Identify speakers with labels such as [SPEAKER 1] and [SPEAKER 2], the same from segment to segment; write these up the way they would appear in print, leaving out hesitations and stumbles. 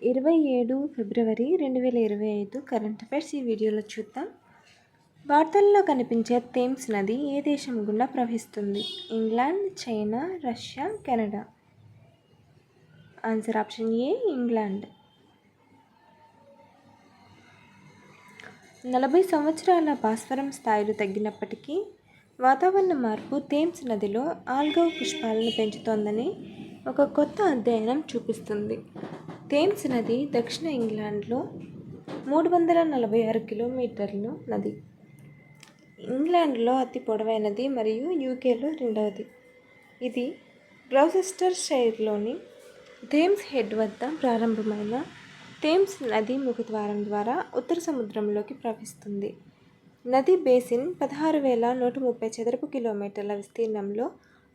[SPEAKER 1] 27 ఫిబ్రవరి 2025 current affairs ఈ వీడియోలో చూద్దాం. వార్తల్లో కనిపించే థేమ్స్ నది ఏ దేశం గుండా ప్రవహిస్తుంది? England, China, Russia, Canada. Answer option A, England. 40 సంవత్సరాల భాస్వరం స్థాయిలు తగ్గినప్పటికీ వాతావరణ మార్పు థేమ్స్ నదిలో ఆల్గవ్ పుష్పాలను పెంచుతోందని ఒక కొత్త అధ్యయనం చూపిస్తుంది. థేమ్స్ నది దక్షిణ ఇంగ్లాండ్లో 346 కిలోమీటర్లు నది. ఇంగ్లాండ్లో అతి పొడవైనది మరియు యూకేలో రెండవది. ఇది గ్లౌసెస్టర్షైర్లోని థేమ్స్ హెడ్ వద్ద ప్రారంభమైన థేమ్స్ నది ముఖద్వారం ద్వారా ఉత్తర సముద్రంలోకి ప్రవహిస్తుంది. నది బేసిన్ 16,130 చదరపు కిలోమీటర్ల విస్తీర్ణంలో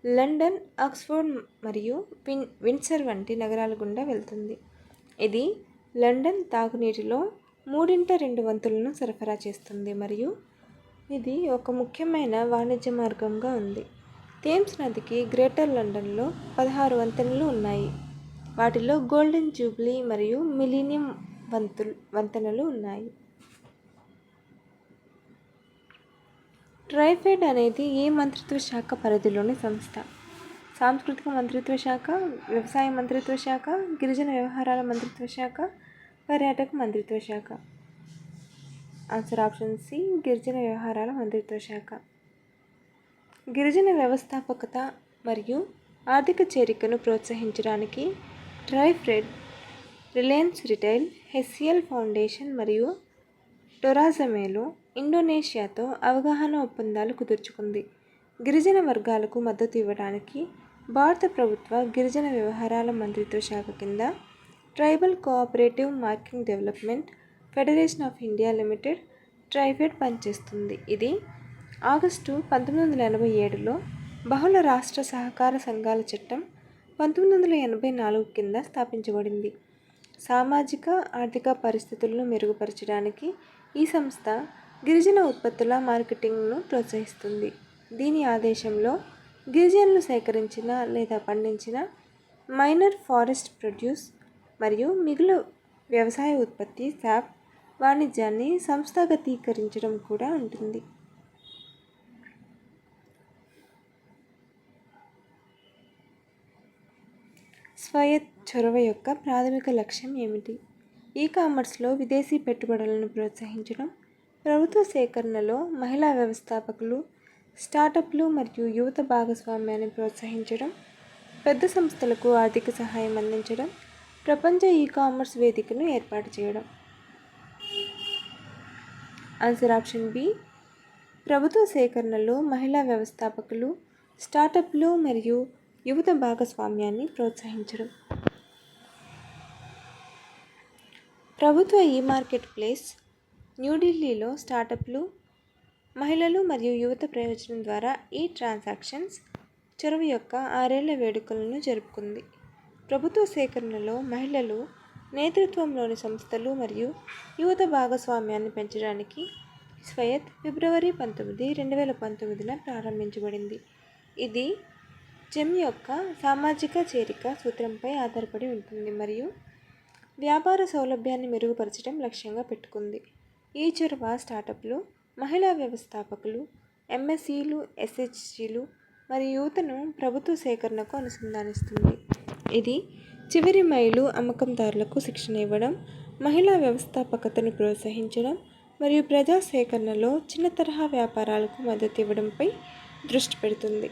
[SPEAKER 1] లండన్, ఆక్స్ఫోర్డ్ మరియు విండ్సర్ వంటి నగరాల గుండా వెళ్తుంది. ఇది లండన్ తాగునీటిలో 3/2 వంతులను సరఫరా చేస్తుంది మరియు ఇది ఒక ముఖ్యమైన వాణిజ్య మార్గంగా ఉంది. థేమ్స్ నదికి గ్రేటర్ లండన్లో 16 వంతెనలు ఉన్నాయి. వాటిలో గోల్డెన్ జూబ్లీ మరియు మిలీనియం వంతెనలు ఉన్నాయి. ట్రైఫెడ్ అనేది ఏ మంత్రిత్వ శాఖ పరిధిలోని సంస్థ? సాంస్కృతిక మంత్రిత్వ శాఖ, వ్యవసాయ మంత్రిత్వ శాఖ, గిరిజన వ్యవహారాల మంత్రిత్వ శాఖ, పర్యాటక మంత్రిత్వ శాఖ. ఆన్సర్ ఆప్షన్ సి, గిరిజన వ్యవహారాల మంత్రిత్వ శాఖ. గిరిజన వ్యవస్థాపకత మరియు ఆర్థిక చేరికను ప్రోత్సహించడానికి TRIFED, Reliance retail, HCl foundation మరియు టొరాజమేలో ఇండోనేషియాతో అవగాహన ఒప్పందాలు కుదుర్చుకుంది. గిరిజన వర్గాలకు మద్దతు ఇవ్వడానికి భారత ప్రభుత్వ గిరిజన వ్యవహారాల మంత్రిత్వ శాఖ కింద tribal cooperative marketing development federation of India limited TRIFED పనిచేస్తుంది. ఇది ఆగస్టు 1987లో బహుళ రాష్ట్ర సహకార సంఘాల చట్టం 1984 కింద స్థాపించబడింది. సామాజిక, ఆర్థిక పరిస్థితులను మెరుగుపరచడానికి ఈ సంస్థ గిరిజన ఉత్పత్తుల మార్కెటింగ్ను ప్రోత్సహిస్తుంది. దీని ఆదేశంలో గిరిజనులు సేకరించిన లేదా పండించిన మైనర్ ఫారెస్ట్ ప్రొడ్యూస్ మరియు మిగులు వ్యవసాయ ఉత్పత్తి శాప్ వాణిజ్యాన్ని సంస్థాగతీకరించడం కూడా ఉంటుంది. స్వాయత్ చొరవ యొక్క ప్రాథమిక లక్ష్యం ఏమిటి? ఈ-కామర్స్లో విదేశీ పెట్టుబడులను ప్రోత్సహించడం, ప్రభుత్వ సేకరణలో మహిళా వ్యవస్థాపకులు, స్టార్టప్లు మరియు యువత భాగస్వామ్యాన్ని ప్రోత్సహించడం, పెద్ద సంస్థలకు ఆర్థిక సహాయం అందించడం, ప్రపంచ ఈ-కామర్స్ వేదికను ఏర్పాటు చేయడం. ఆన్సర్ ఆప్షన్ బి, ప్రభుత్వ సేకరణలో మహిళా వ్యవస్థాపకులు, స్టార్టప్లు మరియు యువత భాగస్వామ్యాన్ని ప్రోత్సహించడం. ప్రభుత్వ ఈ-మార్కెట్ ప్లేస్ న్యూఢిల్లీలో స్టార్టప్లు, మహిళలు మరియు యువత ప్రయోజనం ద్వారా ఈ-ట్రాన్సాక్షన్స్ చొరవ యొక్క 6 ఏళ్ల వేడుకలను జరుపుకుంది. ప్రభుత్వ సేకరణలో మహిళలు నేతృత్వంలోని సంస్థలు మరియు యువత భాగస్వామ్యాన్ని పెంచడానికి స్వాయత్ ఫిబ్రవరి 19, 2019న ప్రారంభించబడింది. ఇది జెమ్ యొక్క సామాజిక చేరిక సూత్రంపై ఆధారపడి ఉంటుంది మరియు వ్యాపార సౌలభ్యాన్ని మెరుగుపరచడం లక్ష్యంగా పెట్టుకుంది. ఈ చొరవ స్టార్టప్లు, మహిళా వ్యవస్థాపకులు, ఎంఎస్ఈలు, ఎస్హెచ్జీలు మరియు యువతను ప్రభుత్వ సేకరణకు అనుసంధానిస్తుంది. ఇది చివరి మైలు అమ్మకందారులకు శిక్షణ ఇవ్వడం, మహిళా వ్యవస్థాపకతను ప్రోత్సహించడం మరియు ప్రజా సేకరణలో చిన్న తరహా వ్యాపారాలకు మద్దతు ఇవ్వడంపై దృష్టి పెడుతుంది.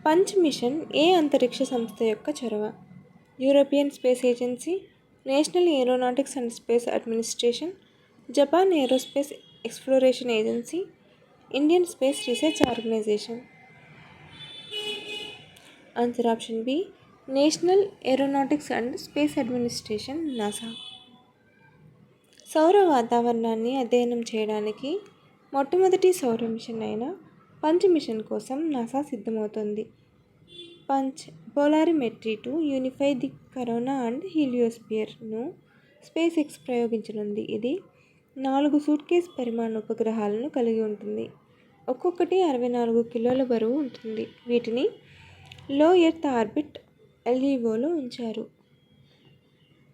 [SPEAKER 1] పంచ్ మిషన్ ఏ అంతరిక్ష సంస్థ యొక్క చొరవ? European Space Agency, National Aeronautics and Space Administration, Japan Aerospace Exploration Agency, Indian Space Research Organisation. Answer option B, National Aeronautics and Space Administration, NASA. సౌర వాతావరణాన్ని అధ్యయనం చేయడానికి మొట్టమొదటి సౌర మిషన్ అయిన పంచ్ మిషన్ కోసం నాసా సిద్ధమవుతోంది. PUNCH polarimetry to unify the corona and హీలియోస్పియర్ను స్పేస్ ఎక్స్ ప్రయోగించనుంది. ఇది 4 సూట్కేస్ పరిమాణ ఉపగ్రహాలను కలిగి ఉంటుంది. ఒక్కొక్కటి 64 కిలోల బరువు ఉంటుంది. వీటిని లో ఎర్త్ ఆర్బిట్ ఎల్ఈఓలో ఉంచారు.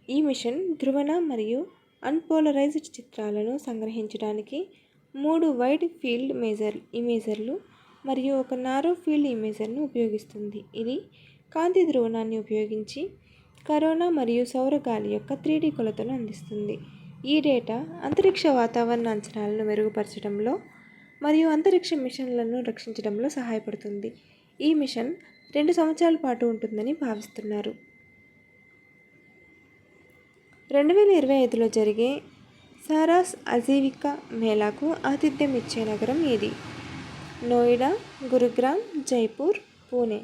[SPEAKER 1] ఈ మిషన్ ధ్రువణ మరియు అన్పోలరైజ్డ్ చిత్రాలను సంగ్రహించడానికి 3 వైడ్ ఫీల్డ్ ఇమేజర్లు మరియు ఒక నారో ఫీల్డ్ ఇమేజర్ను ఉపయోగిస్తుంది. ఇది కాంతి ధ్రువణాన్ని ఉపయోగించి కరోనా మరియు సౌర గాలి యొక్క 3D కొలతను అందిస్తుంది. ఈ డేటా అంతరిక్ష వాతావరణ అంచనాలను మెరుగుపరచడంలో మరియు అంతరిక్ష మిషన్లను రక్షించడంలో సహాయపడుతుంది. ఈ మిషన్ 2 సంవత్సరాల పాటు ఉంటుందని భావిస్తున్నారు. 2025లో జరిగే సారాస్ ఆజీవికా మేళాకు ఆతిథ్యం ఇచ్చే నగరం ఏది? Noida, Gurugram, Jaipur, Pune.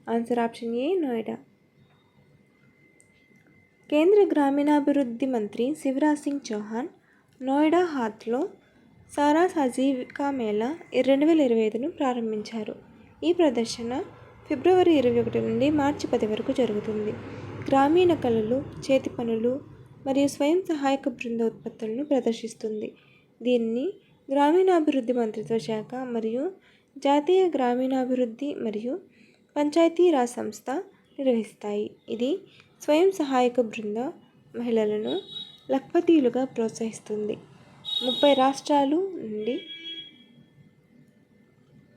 [SPEAKER 1] Answer option A Noida. కేంద్ర గ్రామీణాభివృద్ధి మంత్రి శివరాజ్ సింగ్ చౌహాన్ నోయిడా హాత్లో సారాస్ ఆజీవికా మేళా 2025ను ప్రారంభించారు. ఈ ప్రదర్శన ఫిబ్రవరి 21 నుండి మార్చి 10 వరకు జరుగుతుంది. గ్రామీణ కళలు, చేతి పనులు మరియు స్వయం సహాయక బృంద ఉత్పత్తులను ప్రదర్శిస్తుంది. దీనిని గ్రామీణాభివృద్ధి మంత్రిత్వ శాఖ మరియు జాతీయ గ్రామీణాభివృద్ధి మరియు పంచాయతీరాజ్ సంస్థ నిర్వహిస్తాయి. ఇది స్వయం సహాయక బృంద మహిళలను లఖ్పతీలుగా ప్రోత్సహిస్తుంది. 30 రాష్ట్రాలు నుండి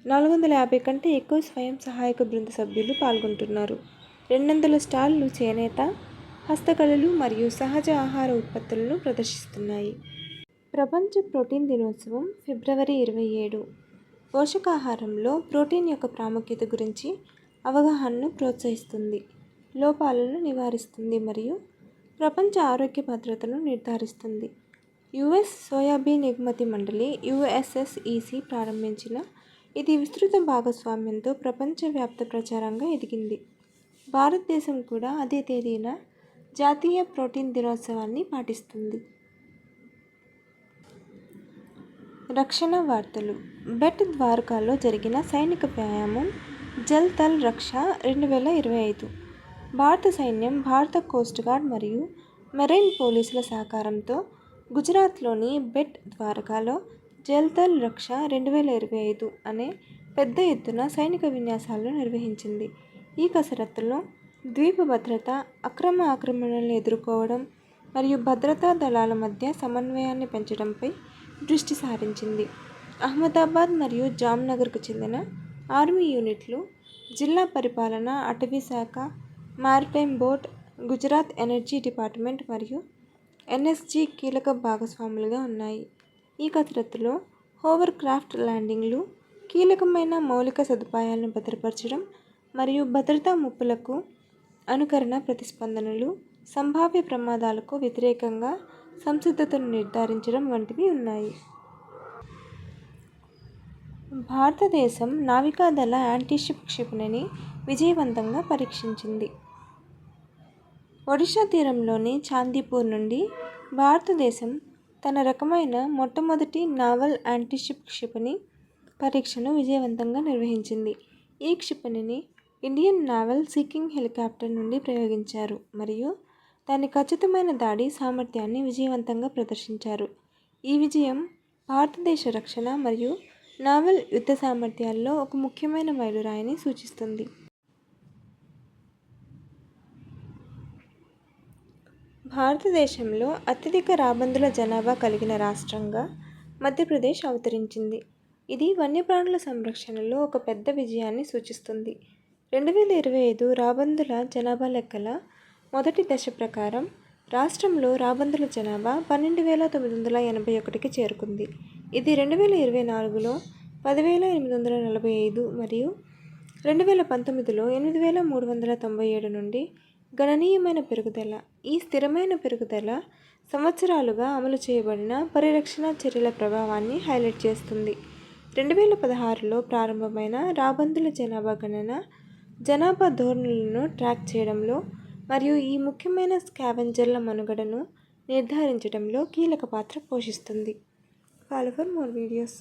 [SPEAKER 1] 450 కంటే ఎక్కువ స్వయం సహాయక బృంద సభ్యులు పాల్గొంటున్నారు. 200 స్టాళ్లు చేనేత, హస్తకళలు మరియు సహజ ఆహార ఉత్పత్తులను ప్రదర్శిస్తున్నాయి. ప్రపంచ ప్రోటీన్ దినోత్సవం ఫిబ్రవరి 27. పోషకాహారంలో ప్రోటీన్ యొక్క ప్రాముఖ్యత గురించి అవగాహనను ప్రోత్సహిస్తుంది, లోపాలను నివారిస్తుంది మరియు ప్రపంచ ఆరోగ్య భద్రతను నిర్ధారిస్తుంది. యుఎస్ సోయాబీన్ ఎగుమతి మండలి USSEC ప్రారంభించిన ఇది విస్తృత భాగస్వామ్యంతో ప్రపంచవ్యాప్త ప్రచారంగా ఎదిగింది. భారతదేశం కూడా అదే తేదీన జాతీయ ప్రోటీన్ దినోత్సవాన్ని పాటిస్తుంది. రక్షణ వార్తలు. బెట్ ద్వారకాలో జరిగిన సైనిక వ్యాయామం జల్ థల్ రక్ష 2025. భారత సైన్యం, భారత కోస్ట్ గార్డ్ మరియు మెరైన్ పోలీసుల సహకారంతో గుజరాత్లోని బెట్ ద్వారకాలో జల్ థల్ రక్ష 2025 అనే పెద్ద ఎత్తున సైనిక విన్యాసాలను నిర్వహించింది. ఈ కసరత్తులో ద్వీప భద్రత, అక్రమ ఆక్రమణలను ఎదుర్కోవడం మరియు భద్రతా దళాల మధ్య సమన్వయాన్ని పెంచడంపై దృష్టి సారించింది. అహ్మదాబాద్ మరియు జామ్నగర్కు చెందిన ఆర్మీ యూనిట్లు, జిల్లా పరిపాలన, అటవీ శాఖ, maritime board, Gujarat energy department మరియు NSG కీలక భాగస్వాములుగా ఉన్నాయి. ఈ కసరత్తులో హోవర్ క్రాఫ్ట్ ల్యాండింగ్లు, కీలకమైన మౌలిక సదుపాయాలను భద్రపరచడం మరియు భద్రతా ముప్పులకు అనుకరణ ప్రతిస్పందనలు, సంభావ్య ప్రమాదాలకు వ్యతిరేకంగా సంసిద్ధతను నిర్ధారించడం వంటివి ఉన్నాయి. భారతదేశం నావికాదళ యాంటీషిప్ క్షిపణిని విజయవంతంగా పరీక్షించింది. ఒడిషా తీరంలోని చాందీపూర్ నుండి భారతదేశం తన రకమైన మొట్టమొదటి నావల్ యాంటీషిప్ క్షిపణి పరీక్షను విజయవంతంగా నిర్వహించింది. ఈ క్షిపణిని ఇండియన్ నావల్ సీకింగ్ హెలికాప్టర్ నుండి ప్రయోగించారు మరియు దాని ఖచ్చితమైన దాడి సామర్థ్యాన్ని విజయవంతంగా ప్రదర్శించారు. ఈ విజయం భారతదేశ రక్షణ మరియు నావల్ యుద్ధ సామర్థ్యాల్లో ఒక ముఖ్యమైన మైలురాయిని సూచిస్తుంది. భారతదేశంలో అత్యధిక రాబందుల జనాభా కలిగిన రాష్ట్రంగా మధ్యప్రదేశ్ అవతరించింది. ఇది వన్యప్రాణుల సంరక్షణలో ఒక పెద్ద విజయాన్ని సూచిస్తుంది. 2025 రాబందుల జనాభా లెక్కల మొదటి దశ ప్రకారం రాష్ట్రంలో రాబందుల జనాభా 12,981కి చేరుకుంది. ఇది 2024లో 10,845 మరియు 2019లో 8,397 నుండి గణనీయమైన పెరుగుదల. ఈ స్థిరమైన పెరుగుదల సంవత్సరాలుగా అమలు చేయబడిన పరిరక్షణ చర్యల ప్రభావాన్ని హైలైట్ చేస్తుంది. 2016లో ప్రారంభమైన రాబందుల జనాభా గణన జనాభా ధోరణులను ట్రాక్ చేయడంలో మరియు ఈ ముఖ్యమైన స్కావెంజర్ల మనుగడను నిర్ధారించడంలో కీలక పాత్ర పోషిస్తుంది. Follow for more videos.